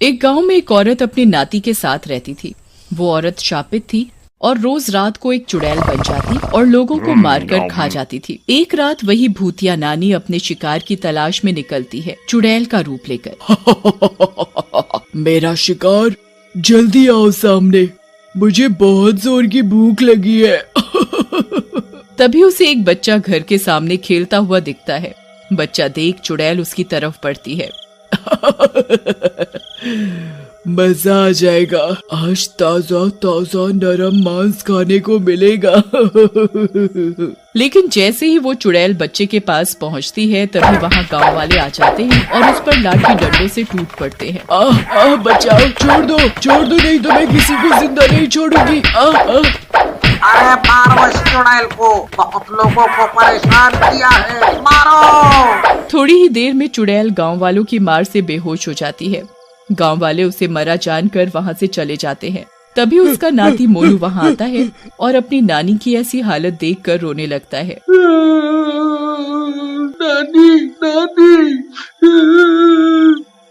एक गांव में एक औरत अपनी नाती के साथ रहती थी। वो औरत शापित थी और रोज रात को एक चुड़ैल बन जाती और लोगों को मारकर खा जाती थी। एक रात वही भूतिया नानी अपने शिकार की तलाश में निकलती है, चुड़ैल का रूप लेकर। मेरा शिकार, जल्दी आओ सामने, मुझे बहुत जोर की भूख लगी है। तभी उसे एक बच्चा घर के सामने खेलता हुआ दिखता है। बच्चा देख चुड़ैल उसकी तरफ बढ़ती है। मजा आ जाएगा, आज ताजा ताजा नरम मांस खाने को मिलेगा। लेकिन जैसे ही वो चुड़ैल बच्चे के पास पहुंचती है तभी वहाँ गांव वाले आ जाते हैं और उस पर लाठी डंडों से टूट पड़ते हैं। बचाओ, छोड़ दो नहीं तो मैं किसी को जिंदा नहीं छोड़ूंगी। अरे मारो इस चुड़ैल को, बहुत लोगों को परेशान किया है, मारो। थोड़ी ही देर में चुड़ैल गांव वालों की मार से बेहोश हो जाती है। गांव वाले उसे मरा जानकर वहां से चले जाते हैं। तभी उसका नाती मोनू वहां आता है और अपनी नानी की ऐसी हालत देखकर रोने लगता है। नानी,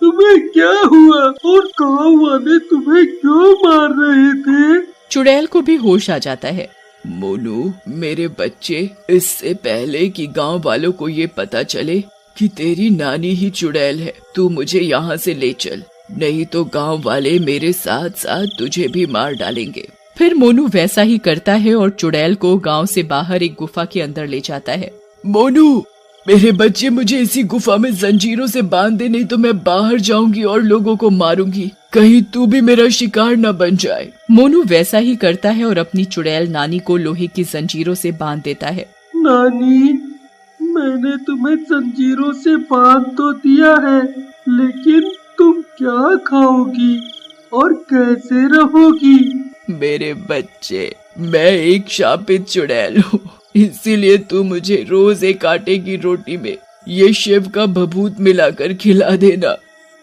तुम्हें क्या हुआ और गांव वाले तुम्हें क्यों मार रहे थे? चुड़ैल को भी होश आ जाता है। मोनू मेरे बच्चे, इससे पहले कि गांव वालों को ये पता चले कि तेरी नानी ही चुड़ैल है, तू मुझे यहाँ से ले चल, नहीं तो गांव वाले मेरे साथ साथ तुझे भी मार डालेंगे। फिर मोनू वैसा ही करता है और चुड़ैल को गांव से बाहर एक गुफा के अंदर ले जाता है। मोनू मेरे बच्चे, मुझे इसी गुफा में जंजीरों से बांध दे, नहीं तो मैं बाहर जाऊंगी और लोगों को मारूंगी, कहीं तू भी मेरा शिकार न बन जाए। मोनू वैसा ही करता है और अपनी चुड़ैल नानी को लोहे की जंजीरों से बांध देता है। नानी, मैंने तुम्हें जंजीरों से बांध तो दिया है, लेकिन तुम क्या खाओगी और कैसे रहोगी? मेरे बच्चे, मैं एक शापित चुड़ैल हूँ, इसीलिए तू मुझे रोज एक आटे की रोटी में ये शिव का भभूत मिलाकर खिला देना,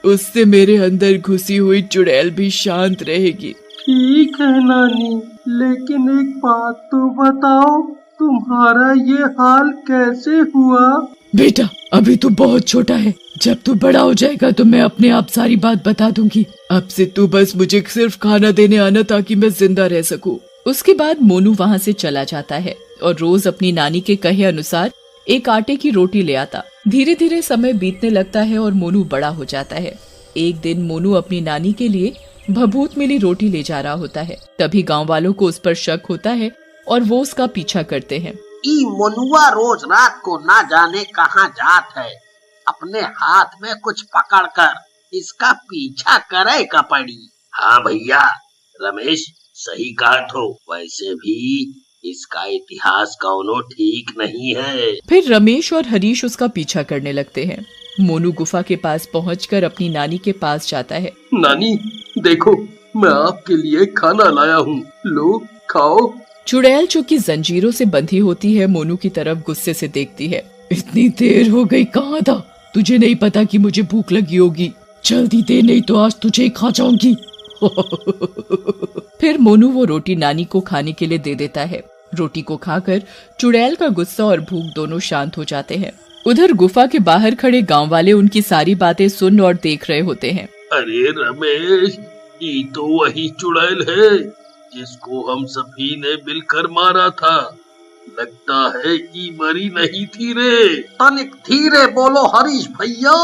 उससे मेरे अंदर घुसी हुई चुड़ैल भी शांत रहेगी। ठीक है नानी, लेकिन एक बात तो बताओ, तुम्हारा ये हाल कैसे हुआ? बेटा, अभी तू बहुत छोटा है, जब तू बड़ा हो जाएगा तो मैं अपने आप सारी बात बता दूंगी। अब से तू बस मुझे सिर्फ खाना देने आना ताकि मैं जिंदा रह सकूं। उसके बाद मोनू वहाँ से चला जाता है और रोज अपनी नानी के कहे अनुसार एक आटे की रोटी ले आता। धीरे धीरे समय बीतने लगता है और मोनू बड़ा हो जाता है। एक दिन मोनू अपनी नानी के लिए भभूत मिली रोटी ले जा रहा होता है। तभी गांव वालों को उस पर शक होता है और वो उसका पीछा करते हैं। ई मोनुआ रोज रात को ना जाने कहाँ जात है, अपने हाथ में कुछ पकड़कर इसका पीछा करे का पड़ी। हाँ भैया, रमेश सही कहा तो, वैसे भी इसका इतिहास कौनो ठीक नहीं है। फिर रमेश और हरीश उसका पीछा करने लगते हैं। मोनू गुफा के पास पहुंचकर अपनी नानी के पास जाता है। नानी देखो, मैं आपके लिए खाना लाया हूँ, लो खाओ। चुड़ैल जो कि जंजीरों से बंधी होती है मोनू की तरफ गुस्से से देखती है। इतनी देर हो गई, कहाँ था? तुझे नहीं पता कि मुझे भूख लगी होगी? जल्दी दे, नहीं तो आज तुझे खा जाऊंगी। फिर मोनू वो रोटी नानी को खाने के लिए दे देता है। रोटी को खाकर चुड़ैल का गुस्सा और भूख दोनों शांत हो जाते हैं। उधर गुफा के बाहर खड़े गांव वाले उनकी सारी बातें सुन और देख रहे होते हैं। अरे रमेश, ये तो वही चुड़ैल है जिसको हम सभी ने मिलकर मारा था। लगता है कि मरी नहीं थी रे। तनिक धीरे बोलो हरीश भैया,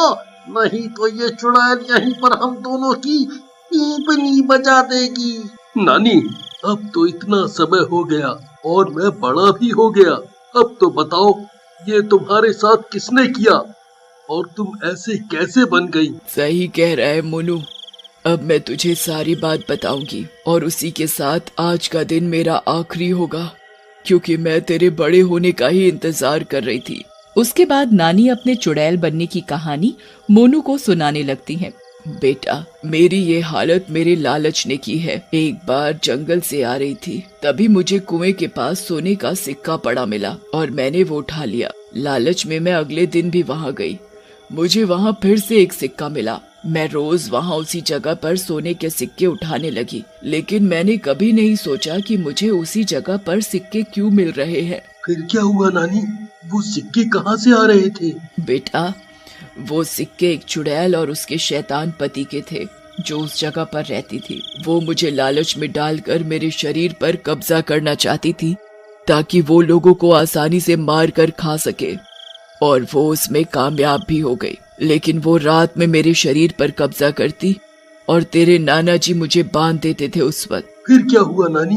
नहीं तो ये चुड़ैल यहीं पर हम दोनों की पीपनी बजा देगी। नानी, अब तो इतना समय हो गया और मैं बड़ा भी हो गया, अब तो बताओ ये तुम्हारे साथ किसने किया और तुम ऐसे कैसे बन गई? सही कह रहा है मोनू, अब मैं तुझे सारी बात बताऊंगी और उसी के साथ आज का दिन मेरा आखिरी होगा, क्योंकि मैं तेरे बड़े होने का ही इंतजार कर रही थी। उसके बाद नानी अपने चुड़ैल बनने की कहानी मोनू को सुनाने लगती हैं। बेटा, मेरी ये हालत मेरे लालच ने की है। एक बार जंगल से आ रही थी, तभी मुझे कुएं के पास सोने का सिक्का पड़ा मिला और मैंने वो उठा लिया। लालच में मैं अगले दिन भी वहाँ गई, मुझे वहाँ फिर से एक सिक्का मिला। मैं रोज वहाँ उसी जगह पर सोने के सिक्के उठाने लगी, लेकिन मैंने कभी नहीं सोचा कि मुझे उसी जगह पर सिक्के क्यों मिल रहे हैं। फिर क्या हुआ नानी, वो सिक्के कहाँ से आ रहे थे? बेटा, वो सिक्के एक चुड़ैल और उसके शैतान पति के थे। जो उस जगह पर रहती थी। वो मुझे लालच में डालकर मेरे शरीर पर कब्जा करना चाहती थी ताकि वो लोगों को आसानी से मार कर खा सके, और वो उसमें कामयाब भी हो गई। लेकिन वो रात में मेरे शरीर पर कब्जा करती और तेरे नाना जी मुझे बांध देते थे उस वक्त। फिर क्या हुआ नानी?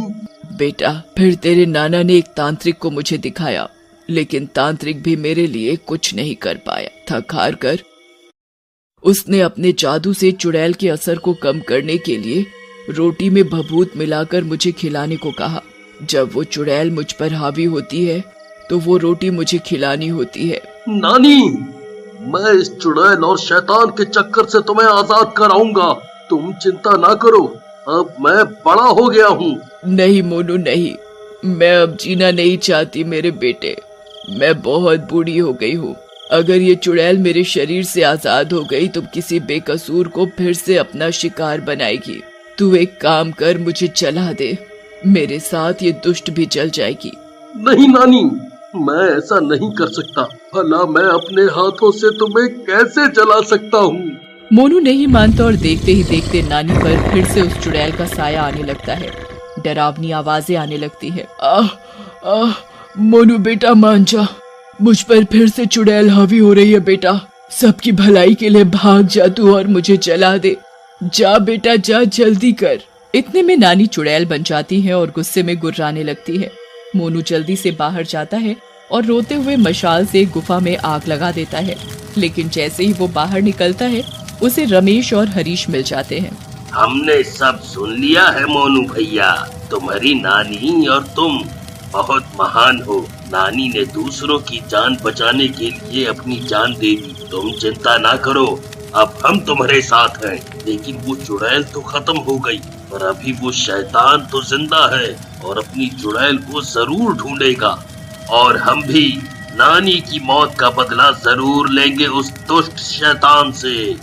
बेटा, फिर तेरे नाना ने एक तांत्रिक को मुझे दिखाया, लेकिन तांत्रिक भी मेरे लिए कुछ नहीं कर पाया। थक हार कर उसने अपने जादू से चुड़ैल के असर को कम करने के लिए रोटी में भभूत मिलाकर मुझे खिलाने को कहा। जब वो चुड़ैल मुझ पर हावी होती है तो वो रोटी मुझे खिलानी होती है। नानी, मैं इस चुड़ैल और शैतान के चक्कर से तुम्हें आजाद कराऊंगा। तुम चिंता ना करो, अब मैं बड़ा हो गया हूँ। नहीं मोनू, नहीं, मैं अब जीना नहीं चाहती मेरे बेटे। मैं बहुत बूढ़ी हो गई हूँ। अगर ये चुड़ैल मेरे शरीर से आजाद हो गई तो किसी बेकसूर को फिर से अपना शिकार बनाएगी। तू एक काम कर, मुझे जला दे, मेरे साथ ये दुष्ट भी जल जाएगी। नहीं नानी, मैं ऐसा नहीं कर सकता। भला मैं अपने हाथों से तुम्हें कैसे जला सकता हूँ? मोनू नहीं मानता और देखते ही देखते नानी पर फिर से उस चुड़ैल का साया आने लगता है। डरावनी आवाजें आने लगती है। मोनू बेटा, मान जा, मुझ पर फिर से चुड़ैल हावी हो रही है। बेटा, सबकी भलाई के लिए भाग जा तू और मुझे जला दे। जा बेटा जा, जल्दी कर। इतने में नानी चुड़ैल बन जाती है और गुस्से में गुर्राने लगती है। मोनू जल्दी से बाहर जाता है और रोते हुए मशाल से गुफा में आग लगा देता है। लेकिन जैसे ही वो बाहर निकलता है उसे रमेश और हरीश मिल जाते हैं। हमने सब सुन लिया है मोनू भैया, तुम्हारी नानी और तुम बहुत महान हो। नानी ने दूसरों की जान बचाने के लिए अपनी जान दे दी। तुम चिंता ना करो, अब हम तुम्हारे साथ हैं। लेकिन वो चुड़ैल तो खत्म हो गई, पर अभी वो शैतान तो जिंदा है और अपनी चुड़ैल को जरूर ढूंढेगा, और हम भी नानी की मौत का बदला जरूर लेंगे उस दुष्ट शैतान से।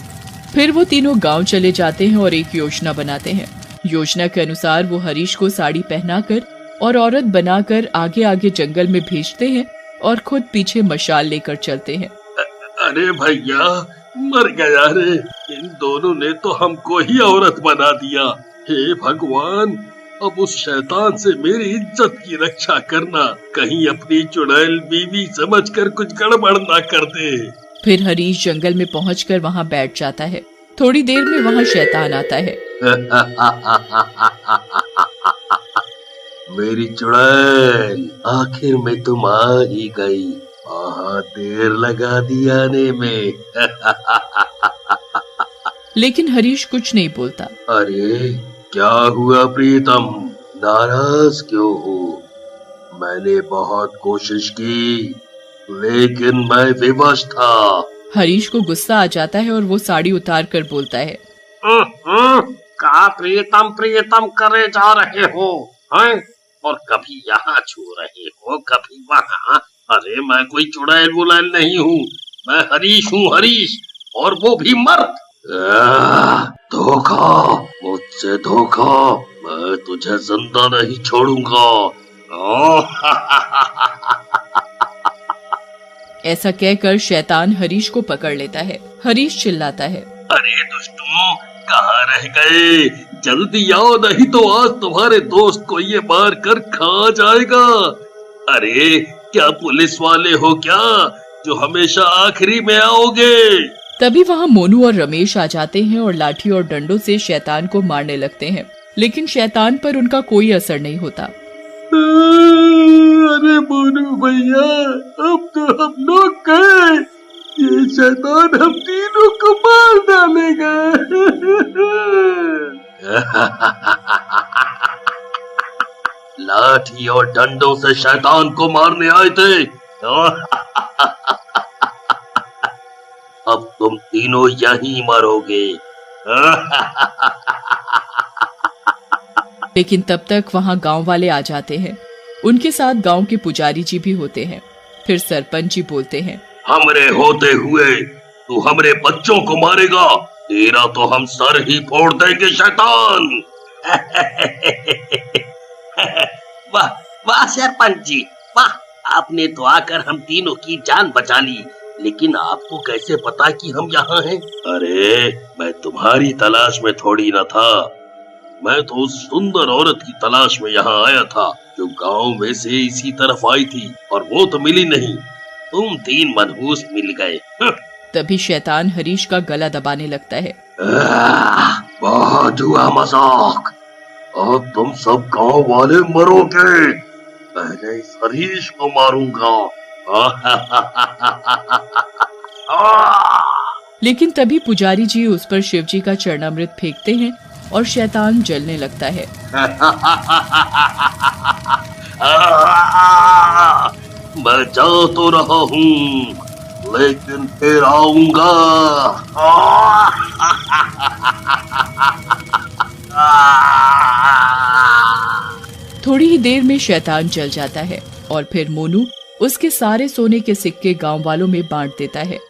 फिर वो तीनों गांव चले जाते हैं और एक योजना बनाते हैं। योजना के अनुसार वो हरीश को साड़ी पहनाकर और औरत बनाकर आगे आगे जंगल में भेजते हैं और खुद पीछे मशाल लेकर चलते हैं। अरे भैया, मर गया रे, इन दोनों ने तो हमको ही औरत बना दिया। हे भगवान, अब उस शैतान से मेरी इज्जत की रक्षा करना, कहीं अपनी चुड़ैल बीवी समझकर कुछ गड़बड़ ना कर दे। फिर हरीश जंगल में पहुंचकर वहां बैठ जाता है। थोड़ी देर में वहां शैतान आता है। मेरी चुड़ैल, आखिर में तुम आ ही गई। बहुत देर लगा दी आने में। लेकिन हरीश कुछ नहीं बोलता। अरे क्या हुआ प्रीतम, नाराज क्यों हो? मैंने बहुत कोशिश की, लेकिन मैं विवश था। हरीश को गुस्सा आ जाता है और वो साड़ी उतार कर बोलता है। का प्रीतम प्रीतम करे जा रहे हो हैं? और कभी यहाँ छू रहे हो, कभी वहाँ। अरे मैं कोई चुड़ैल बुलैल नहीं हूँ, मैं हरीश हूँ, हरीश, और वो भी मर्द। धोखा, मुझसे धोखा, मैं तुझे जिंदा नहीं छोड़ूंगा। ऐसा कहकर शैतान हरीश को पकड़ लेता है। हरीश चिल्लाता है, अरे दुष्टों, कहाँ रह गए? जल्दी आओ, नहीं तो आज तुम्हारे दोस्त को ये मार कर खा जाएगा। अरे क्या पुलिस वाले हो क्या, जो हमेशा आखिरी में आओगे? तभी वहाँ मोनू और रमेश आ जाते हैं और लाठी और डंडों से शैतान को मारने लगते हैं। लेकिन शैतान पर उनका कोई असर नहीं होता। अरे मोनू भैया, अब तो हम लोग गए, ये शैतान हम तीनों को मार डालेगा। लाठी और डंडों से शैतान को मारने आए थे। अब तुम तीनों यहीं मरोगे। लेकिन तब तक वहाँ गांव वाले आ जाते हैं। उनके साथ गांव के पुजारी जी भी होते हैं। फिर सरपंच जी बोलते हैं, हमरे होते हुए तू हमरे बच्चों को मारेगा, तेरा तो हम सर ही फोड़ देंगे शैतान। वाह वाह सरपंच जी, वाह, आपने तो आकर हम तीनों की जान बचा ली। लेकिन आपको कैसे पता कि हम यहाँ हैं? अरे मैं तुम्हारी तलाश में थोड़ी न था, मैं तो उस सुंदर औरत की तलाश में यहाँ आया था जो गांव में से इसी तरफ आई थी, और वो तो मिली नहीं, तुम 3 मनहूस मिल गए। तभी शैतान हरीश का गला दबाने लगता है। बहुत हुआ मजाक, अब तुम सब गांव वाले मरोगे, पहले इस हरीश को मारूंगा। लेकिन तभी पुजारी जी उस पर शिव जी का चरणामृत फेंकते हैं और शैतान जलने लगता है। मैं जा तो रहा हूँ, लेकिन फिर आऊंगा। थोड़ी ही देर में शैतान जल जाता है और फिर मोनू उसके सारे सोने के सिक्के गांव वालों में बांट देता है।